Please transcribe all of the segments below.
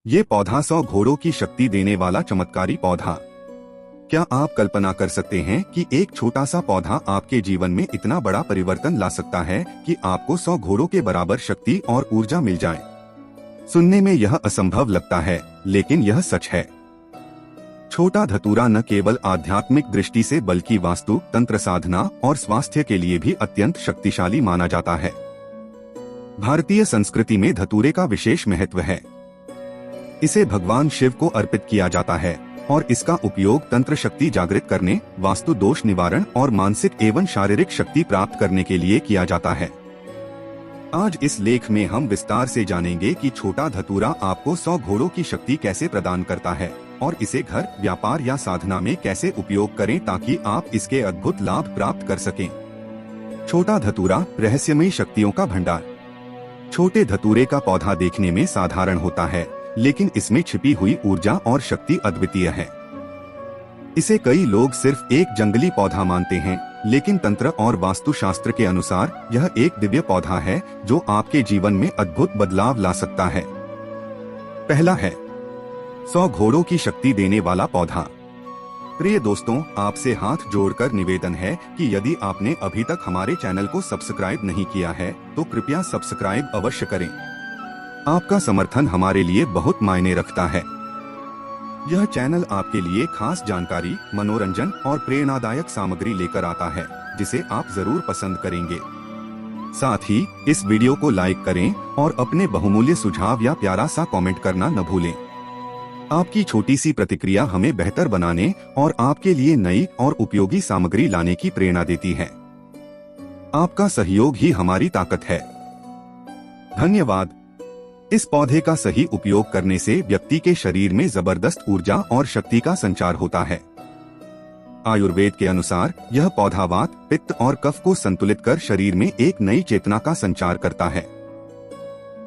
ये पौधा 100 घोड़ों की शक्ति देने वाला चमत्कारी पौधा। क्या आप कल्पना कर सकते हैं कि एक छोटा सा पौधा आपके जीवन में इतना बड़ा परिवर्तन ला सकता है कि आपको 100 घोड़ों के बराबर शक्ति और ऊर्जा मिल जाए? सुनने में यह असंभव लगता है, लेकिन यह सच है। छोटा धतूरा न केवल आध्यात्मिक दृष्टि से बल्कि वास्तु, तंत्र साधना और स्वास्थ्य के लिए भी अत्यंत शक्तिशाली माना जाता है। भारतीय संस्कृति में धतूरे का विशेष महत्व है। इसे भगवान शिव को अर्पित किया जाता है और इसका उपयोग तंत्र शक्ति जागृत करने, वास्तु दोष निवारण और मानसिक एवं शारीरिक शक्ति प्राप्त करने के लिए किया जाता है। आज इस लेख में हम विस्तार से जानेंगे कि छोटा धतूरा आपको 100 घोड़ों की शक्ति कैसे प्रदान करता है और इसे घर, व्यापार या साधना में कैसे उपयोग करें ताकि आप इसके अद्भुत लाभ प्राप्त कर सकें। छोटा धतूरा, रहस्यमयी शक्तियों का भंडार। छोटे धतूरे का पौधा देखने में साधारण होता है, लेकिन इसमें छिपी हुई ऊर्जा और शक्ति अद्वितीय है। इसे कई लोग सिर्फ एक जंगली पौधा मानते हैं, लेकिन तंत्र और वास्तुशास्त्र के अनुसार यह एक दिव्य पौधा है जो आपके जीवन में अद्भुत बदलाव ला सकता है। पहला है 100 घोड़ों की शक्ति देने वाला पौधा। प्रिय दोस्तों, आपसे हाथ जोड़कर निवेदन है कि यदि आपने अभी तक हमारे चैनल को सब्सक्राइब नहीं किया है तो कृपया सब्सक्राइब अवश्य करें। आपका समर्थन हमारे लिए बहुत मायने रखता है। यह चैनल आपके लिए खास जानकारी, मनोरंजन और प्रेरणादायक सामग्री लेकर आता है, जिसे आप जरूर पसंद करेंगे। साथ ही इस वीडियो को लाइक करें और अपने बहुमूल्य सुझाव या प्यारा सा कमेंट करना न भूलें। आपकी छोटी सी प्रतिक्रिया हमें बेहतर बनाने और आपके लिए नई और उपयोगी सामग्री लाने की प्रेरणा देती है। आपका सहयोग ही हमारी ताकत है। धन्यवाद। इस पौधे का सही उपयोग करने से व्यक्ति के शरीर में जबरदस्त ऊर्जा और शक्ति का संचार होता है। आयुर्वेद के अनुसार यह पौधा वात, पित्त और कफ को संतुलित कर शरीर में एक नई चेतना का संचार करता है।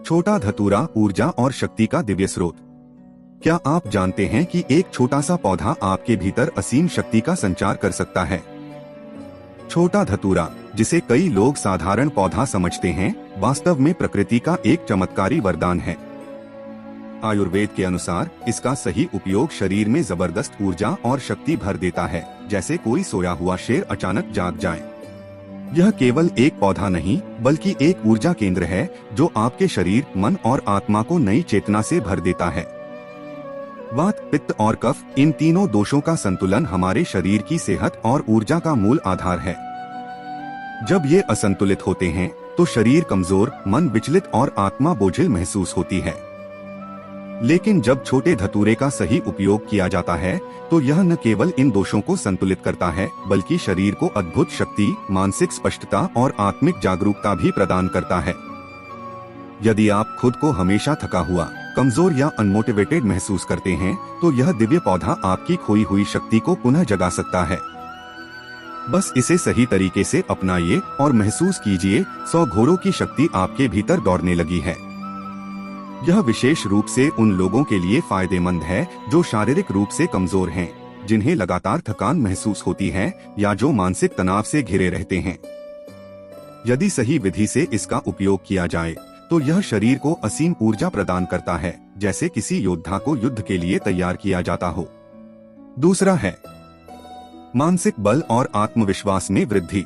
छोटा धतूरा, ऊर्जा और शक्ति का दिव्य स्रोत। क्या आप जानते हैं कि एक छोटा सा पौधा आपके भीतर असीम शक्ति का संचार कर सकता है? छोटा धतूरा, जिसे कई लोग साधारण पौधा समझते हैं, वास्तव में प्रकृति का एक चमत्कारी वरदान है। आयुर्वेद के अनुसार इसका सही उपयोग शरीर में जबरदस्त ऊर्जा और शक्ति भर देता है, जैसे कोई सोया हुआ शेर अचानक जाग जाए। यह केवल एक पौधा नहीं, बल्कि एक ऊर्जा केंद्र है जो आपके शरीर, मन और आत्मा को नई चेतना से भर देता है। वात, पित्त और कफ, इन तीनों दोषों का संतुलन हमारे शरीर की सेहत और ऊर्जा का मूल आधार है। जब ये असंतुलित होते हैं तो शरीर कमजोर, मन विचलित और आत्मा बोझिल महसूस होती है। लेकिन जब छोटे धतूरे का सही उपयोग किया जाता है तो यह न केवल इन दोषों को संतुलित करता है, बल्कि शरीर को अद्भुत शक्ति, मानसिक स्पष्टता और आत्मिक जागरूकता भी प्रदान करता है। यदि आप खुद को हमेशा थका हुआ, कमजोर या अनमोटिवेटेड महसूस करते हैं तो यह दिव्य पौधा आपकी खोई हुई शक्ति को पुनः जगा सकता है। बस इसे सही तरीके से अपनाइए और महसूस कीजिए, 100 घोड़ों की शक्ति आपके भीतर दौड़ने लगी है। यह विशेष रूप से उन लोगों के लिए फायदेमंद है जो शारीरिक रूप से कमजोर हैं, जिन्हें लगातार थकान महसूस होती है या जो मानसिक तनाव से घिरे रहते हैं। यदि सही विधि से इसका उपयोग किया जाए तो यह शरीर को असीम ऊर्जा प्रदान करता है, जैसे किसी योद्धा को युद्ध के लिए तैयार किया जाता हो। दूसरा है मानसिक बल और आत्मविश्वास में वृद्धि।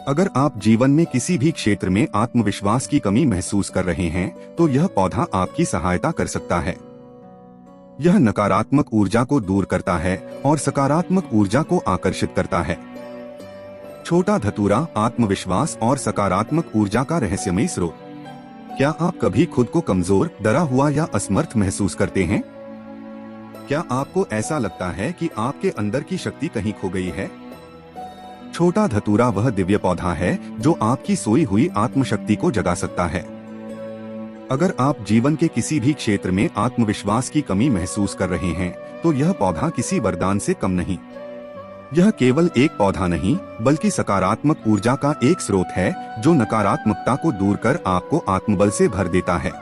अगर आप जीवन में किसी भी क्षेत्र में आत्मविश्वास की कमी महसूस कर रहे हैं तो यह पौधा आपकी सहायता कर सकता है। यह नकारात्मक ऊर्जा को दूर करता है और सकारात्मक ऊर्जा को आकर्षित करता है। छोटा धतूरा आत्मविश्वास और सकारात्मक ऊर्जा का रहस्यमयी स्रोत। क्या आप कभी खुद को कमजोर, डरा हुआ या असमर्थ महसूस करते हैं? क्या आपको ऐसा लगता है कि आपके अंदर की शक्ति कहीं खो गई है? छोटा धतूरा वह दिव्य पौधा है जो आपकी सोई हुई आत्मशक्ति को जगा सकता है। अगर आप जीवन के किसी भी क्षेत्र में आत्मविश्वास की कमी महसूस कर रहे हैं तो यह पौधा किसी वरदान से कम नहीं। यह केवल एक पौधा नहीं, बल्कि सकारात्मक ऊर्जा का एक स्रोत है जो नकारात्मकता को दूर कर आपको आत्मबल से भर देता है।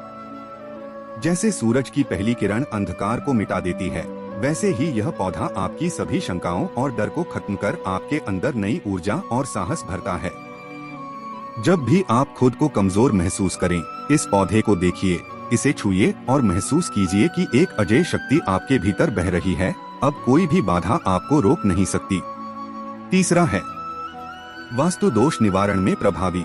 जैसे सूरज की पहली किरण अंधकार को मिटा देती है, वैसे ही यह पौधा आपकी सभी शंकाओं और डर को खत्म कर आपके अंदर नई ऊर्जा और साहस भरता है। जब भी आप खुद को कमजोर महसूस करें, इस पौधे को देखिए इसे छुइए और महसूस कीजिए कि एक अजय शक्ति आपके भीतर बह रही है। अब कोई भी बाधा आपको रोक नहीं सकती। तीसरा है वास्तु दोष निवारण में प्रभावी।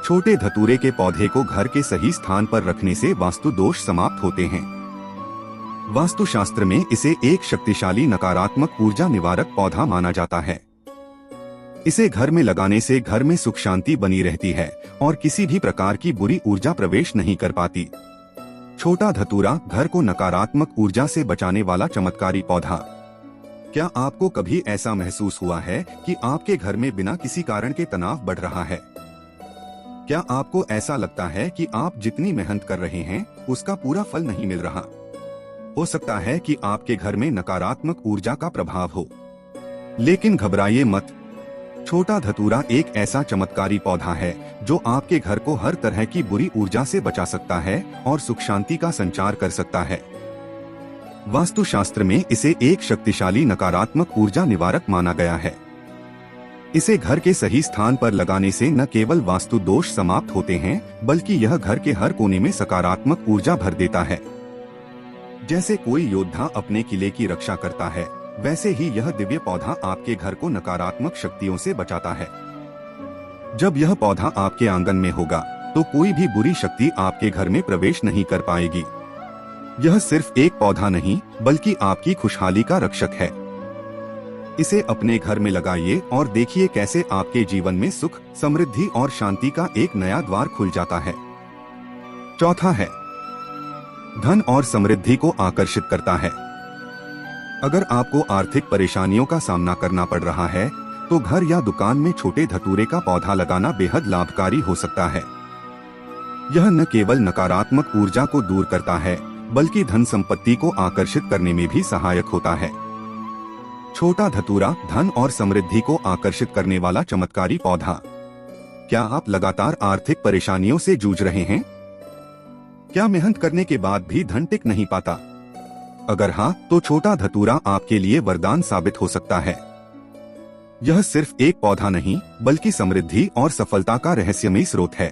छोटे धतूरे के पौधे को घर के सही स्थान पर रखने से वास्तु दोष समाप्त होते हैं। वास्तुशास्त्र में इसे एक शक्तिशाली नकारात्मक ऊर्जा निवारक पौधा माना जाता है। इसे घर में लगाने से घर में सुख शांति बनी रहती है और किसी भी प्रकार की बुरी ऊर्जा प्रवेश नहीं कर पाती। छोटा धतूरा घर को नकारात्मक ऊर्जा से बचाने वाला चमत्कारी पौधा। क्या आपको कभी ऐसा महसूस हुआ है कि आपके घर में बिना किसी कारण के तनाव बढ़ रहा है? क्या आपको ऐसा लगता है कि आप जितनी मेहनत कर रहे हैं उसका पूरा फल नहीं मिल रहा? हो सकता है कि आपके घर में नकारात्मक ऊर्जा का प्रभाव हो, लेकिन घबराइए मत। छोटा धतूरा एक ऐसा चमत्कारी पौधा है जो आपके घर को हर तरह की बुरी ऊर्जा से बचा सकता है और सुख शांति का संचार कर सकता है। वास्तुशास्त्र में इसे एक शक्तिशाली नकारात्मक ऊर्जा निवारक माना गया है। इसे घर के सही स्थान पर लगाने से न केवल वास्तु दोष समाप्त होते हैं, बल्कि यह घर के हर कोने में सकारात्मक ऊर्जा भर देता है। जैसे कोई योद्धा अपने किले की रक्षा करता है, वैसे ही यह दिव्य पौधा आपके घर को नकारात्मक शक्तियों से बचाता है। जब यह पौधा आपके आंगन में होगा तो कोई भी बुरी शक्ति आपके घर में प्रवेश नहीं कर पाएगी। यह सिर्फ एक पौधा नहीं, बल्कि आपकी खुशहाली का रक्षक है। इसे अपने घर में लगाइए और देखिए कैसे आपके जीवन में सुख, समृद्धि और शांति का एक नया द्वार खुल जाता है। चौथा है धन और समृद्धि को आकर्षित करता है। अगर आपको आर्थिक परेशानियों का सामना करना पड़ रहा है तो घर या दुकान में छोटे धतूरे का पौधा लगाना बेहद लाभकारी हो सकता है। यह न केवल नकारात्मक ऊर्जा को दूर करता है, बल्कि धन संपत्ति को आकर्षित करने में भी सहायक होता है। छोटा धतूरा धन और समृद्धि को आकर्षित करने वाला चमत्कारी पौधा। क्या आप लगातार आर्थिक परेशानियों से जूझ रहे हैं? क्या मेहनत करने के बाद भी धन टिक नहीं पाता? अगर हाँ, तो छोटा धतूरा आपके लिए वरदान साबित हो सकता है। यह सिर्फ एक पौधा नहीं, बल्कि समृद्धि और सफलता का रहस्यमयी स्रोत है।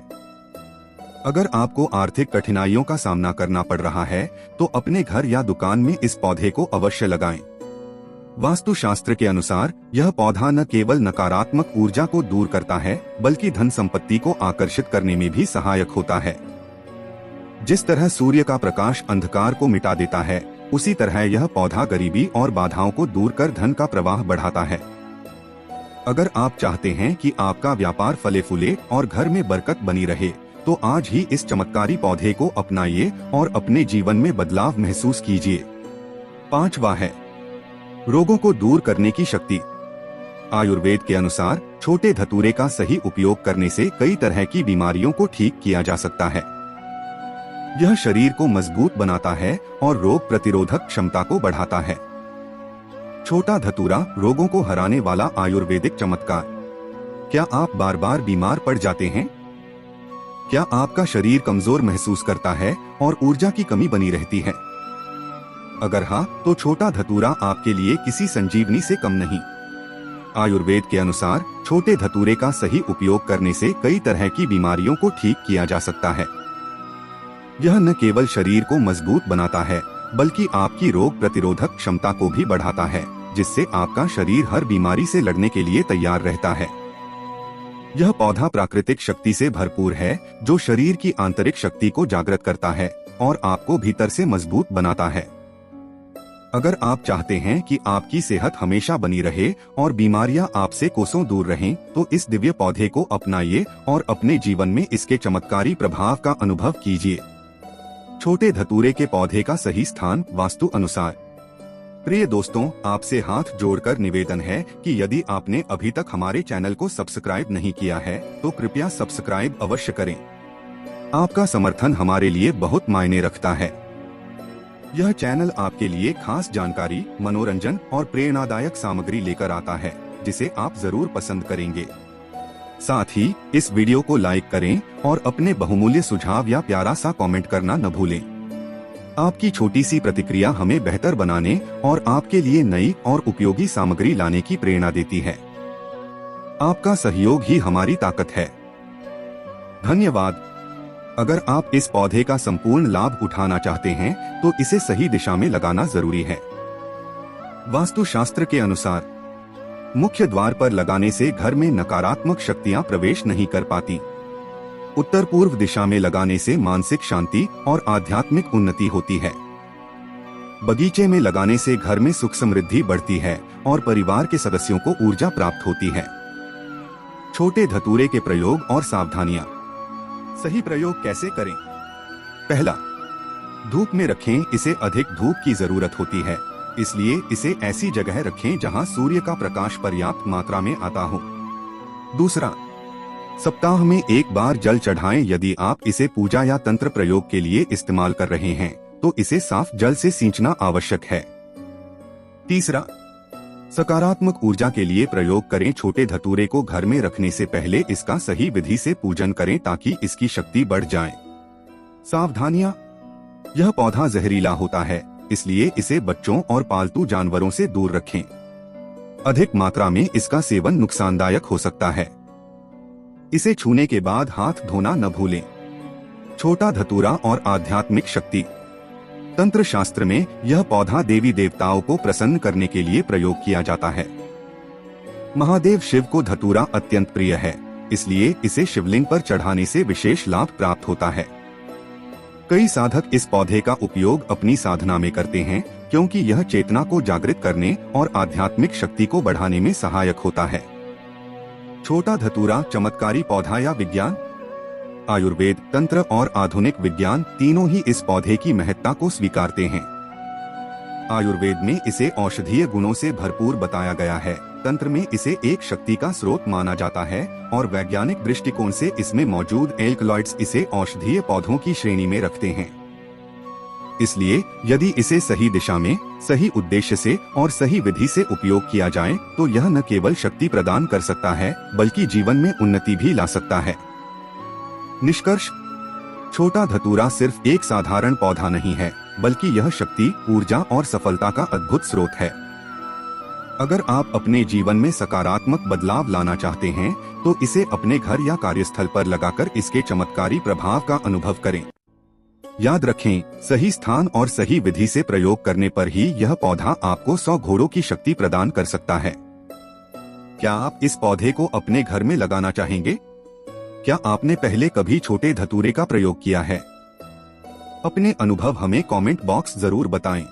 अगर आपको आर्थिक कठिनाइयों का सामना करना पड़ रहा है तो अपने घर या दुकान में इस पौधे को अवश्य लगाएं। वास्तुशास्त्र के अनुसार यह पौधा न केवल नकारात्मक ऊर्जा को दूर करता है, बल्कि धन संपत्ति को आकर्षित करने में भी सहायक होता है। जिस तरह सूर्य का प्रकाश अंधकार को मिटा देता है, उसी तरह यह पौधा गरीबी और बाधाओं को दूर कर धन का प्रवाह बढ़ाता है। अगर आप चाहते हैं कि आपका व्यापार फले फूले और घर में बरकत बनी रहे, तो आज ही इस चमत्कारी पौधे को अपनाइए और अपने जीवन में बदलाव महसूस कीजिए। पांचवा है रोगों को दूर करने की शक्ति। आयुर्वेद के अनुसार छोटे धतूरे का सही उपयोग करने से कई तरह की बीमारियों को ठीक किया जा सकता है। यह शरीर को मजबूत बनाता है और रोग प्रतिरोधक क्षमता को बढ़ाता है। छोटा धतूरा रोगों को हराने वाला आयुर्वेदिक चमत्कार। क्या आप बार बार बीमार पड़ जाते हैं? क्या आपका शरीर कमजोर महसूस करता है और ऊर्जा की कमी बनी रहती है? अगर हाँ, तो छोटा धतूरा आपके लिए किसी संजीवनी से कम नहीं। आयुर्वेद के अनुसार छोटे धतूरे का सही उपयोग करने से कई तरह की बीमारियों को ठीक किया जा सकता है। यह न केवल शरीर को मजबूत बनाता है, बल्कि आपकी रोग प्रतिरोधक क्षमता को भी बढ़ाता है, जिससे आपका शरीर हर बीमारी से लड़ने के लिए तैयार रहता है। यह पौधा प्राकृतिक शक्ति से भरपूर है, जो शरीर की आंतरिक शक्ति को जागृत करता है और आपको भीतर से मजबूत बनाता है। अगर आप चाहते हैं कि आपकी सेहत हमेशा बनी रहे और बीमारियां आपसे कोसों दूर रहें, तो इस दिव्य पौधे को अपनाइए और अपने जीवन में इसके चमत्कारी प्रभाव का अनुभव कीजिए। छोटे धतूरे के पौधे का सही स्थान वास्तु अनुसार। प्रिय दोस्तों, आपसे हाथ जोड़कर निवेदन है कि यदि आपने अभी तक हमारे चैनल को सब्सक्राइब नहीं किया है तो कृपया सब्सक्राइब अवश्य करें। आपका समर्थन हमारे लिए बहुत मायने रखता है। यह चैनल आपके लिए खास जानकारी, मनोरंजन और प्रेरणादायक सामग्री लेकर आता है, जिसे आप जरूर पसंद करेंगे। साथ ही इस वीडियो को लाइक करें और अपने बहुमूल्य सुझाव या प्यारा सा कमेंट करना न भूलें। आपकी छोटी सी प्रतिक्रिया हमें बेहतर बनाने और आपके लिए नई और उपयोगी सामग्री लाने की प्रेरणा देती है। आपका सहयोग ही हमारी ताकत है। धन्यवाद। अगर आप इस पौधे का संपूर्ण लाभ उठाना चाहते हैं तो इसे सही दिशा में लगाना जरूरी है। वास्तुशास्त्र के अनुसार मुख्य द्वार पर लगाने से घर में नकारात्मक शक्तियां प्रवेश नहीं कर पाती। उत्तर पूर्व दिशा में लगाने से मानसिक शांति और आध्यात्मिक उन्नति होती है। बगीचे में लगाने से घर में सुख समृद्धि बढ़ती है और परिवार के सदस्यों को ऊर्जा प्राप्त होती है। छोटे धतूरे के प्रयोग और सावधानियां। सही प्रयोग कैसे करें? पहला, धूप में रखें। इसे अधिक धूप की जरूरत होती है, इसलिए इसे ऐसी जगह रखें जहां सूर्य का प्रकाश पर्याप्त मात्रा में आता हो। दूसरा, सप्ताह में एक बार जल चढ़ाएं। यदि आप इसे पूजा या तंत्र प्रयोग के लिए इस्तेमाल कर रहे हैं तो इसे साफ जल से सींचना आवश्यक है। तीसरा, सकारात्मक ऊर्जा के लिए प्रयोग करें। छोटे धतूरे को घर में रखने से पहले इसका सही विधि से पूजन करें ताकि इसकी शक्ति बढ़ जाए। सावधानियां। यह पौधा जहरीला होता है, इसलिए इसे बच्चों और पालतू जानवरों से दूर रखें। अधिक मात्रा में इसका सेवन नुकसानदायक हो सकता है। इसे छूने के बाद हाथ धोना न भूलें। छोटा धतूरा और आध्यात्मिक शक्ति। तंत्र शास्त्र में यह पौधा देवी देवताओं को प्रसन्न करने के लिए प्रयोग किया जाता है। महादेव शिव को धतूरा अत्यंत प्रिय है, इसलिए इसे शिवलिंग पर चढ़ाने से विशेष लाभ प्राप्त होता है। कई साधक इस पौधे का उपयोग अपनी साधना में करते हैं क्योंकि यह चेतना को जागृत करने और आध्यात्मिक शक्ति को बढ़ाने में सहायक होता है। छोटा धतूरा चमत्कारी पौधा या विज्ञान। आयुर्वेद, तंत्र और आधुनिक विज्ञान तीनों ही इस पौधे की महत्ता को स्वीकारते हैं। आयुर्वेद में इसे औषधीय गुणों से भरपूर बताया गया है। तंत्र में इसे एक शक्ति का स्रोत माना जाता है और वैज्ञानिक दृष्टिकोण से इसमें मौजूद एल्कलॉइड्स इसे औषधीय पौधों की श्रेणी में रखते हैं। इसलिए यदि इसे सही दिशा में, सही उद्देश्य से और सही विधि से उपयोग किया जाए तो यह न केवल शक्ति प्रदान कर सकता है बल्कि जीवन में उन्नति भी ला सकता है। निष्कर्ष, छोटा धतूरा सिर्फ एक साधारण पौधा नहीं है, बल्कि यह शक्ति, ऊर्जा और सफलता का अद्भुत स्रोत है। अगर आप अपने जीवन में सकारात्मक बदलाव लाना चाहते हैं तो इसे अपने घर या कार्यस्थल पर लगाकर इसके चमत्कारी प्रभाव का अनुभव करें। याद रखें, सही स्थान और सही विधि से प्रयोग करने पर ही यह पौधा आपको 100 घोड़ों की शक्ति प्रदान कर सकता है। क्या आप इस पौधे को अपने घर में लगाना चाहेंगे? क्या आपने पहले कभी छोटे धतूरे का प्रयोग किया है? अपने अनुभव हमें कमेंट बॉक्स जरूर बताएं।